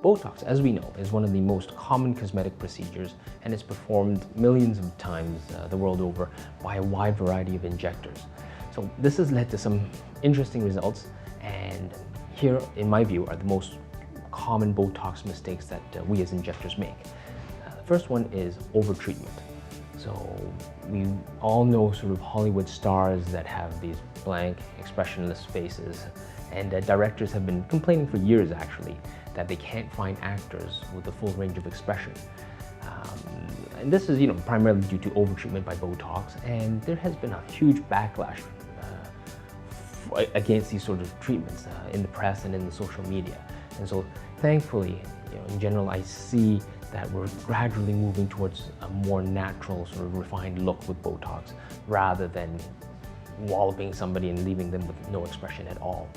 Botox, as we know, is one of the most common cosmetic procedures, and it's performed millions of times the world over by a wide variety of injectors. So this has led to some interesting results, and here, in my view, are the most common Botox mistakes that we as injectors make. The first one is overtreatment. So we all know sort of Hollywood stars that have these blank, expressionless faces, and directors have been complaining for years, actually, that they can't find actors with a full range of expression. And this is, primarily due to overtreatment by Botox, and there has been a huge backlash against these sort of treatments in the press and in the social media. And so, thankfully, in general, I see that we're gradually moving towards a more natural, sort of refined look with Botox, rather than walloping somebody and leaving them with no expression at all.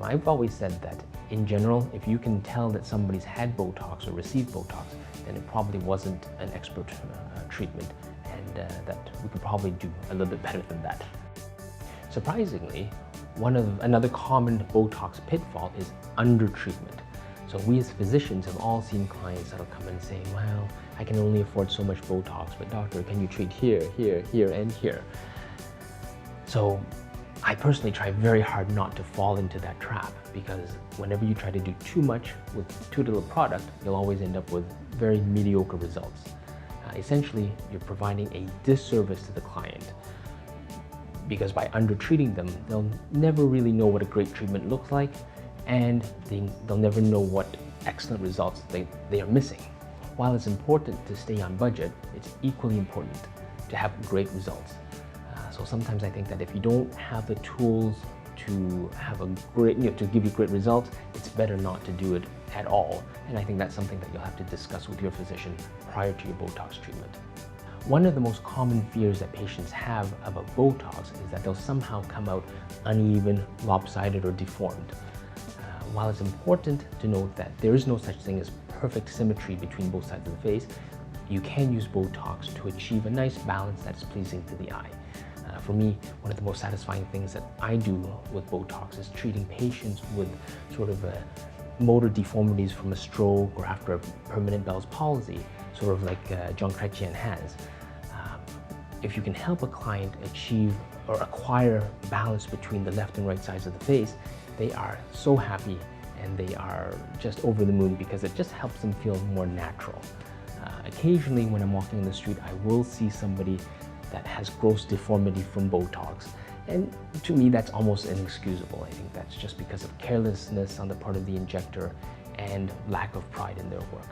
I've always said that, in general, if you can tell that somebody's had Botox or received Botox, then it probably wasn't an expert treatment, and that we could probably do a little bit better than that. Surprisingly, another common Botox pitfall is undertreatment. So we as physicians have all seen clients that'll come and say, well, I can only afford so much Botox, but doctor, can you treat here, here, here, and here? So I personally try very hard not to fall into that trap, because whenever you try to do too much with too little product, you'll always end up with very mediocre results. Essentially, you're providing a disservice to the client, because by undertreating them, they'll never really know what a great treatment looks like, and they'll never know what excellent results they are missing. While it's important to stay on budget, it's equally important to have great results. So sometimes I think that if you don't have the tools to have a great, to give you great results, it's better not to do it at all. And I think that's something that you'll have to discuss with your physician prior to your Botox treatment. One of the most common fears that patients have about Botox is that they'll somehow come out uneven, lopsided, or deformed. While it's important to note that there is no such thing as perfect symmetry between both sides of the face, you can use Botox to achieve a nice balance that's pleasing to the eye. For me, one of the most satisfying things that I do with Botox is treating patients with sort of motor deformities from a stroke or after a permanent Bell's palsy, sort of like John Chrétien has. If you can help a client achieve or acquire balance between the left and right sides of the face, they are so happy and they are just over the moon, because it just helps them feel more natural. Occasionally when I'm walking in the street, I will see somebody that has gross deformity from Botox. And to me, that's almost inexcusable. I think that's just because of carelessness on the part of the injector and lack of pride in their work.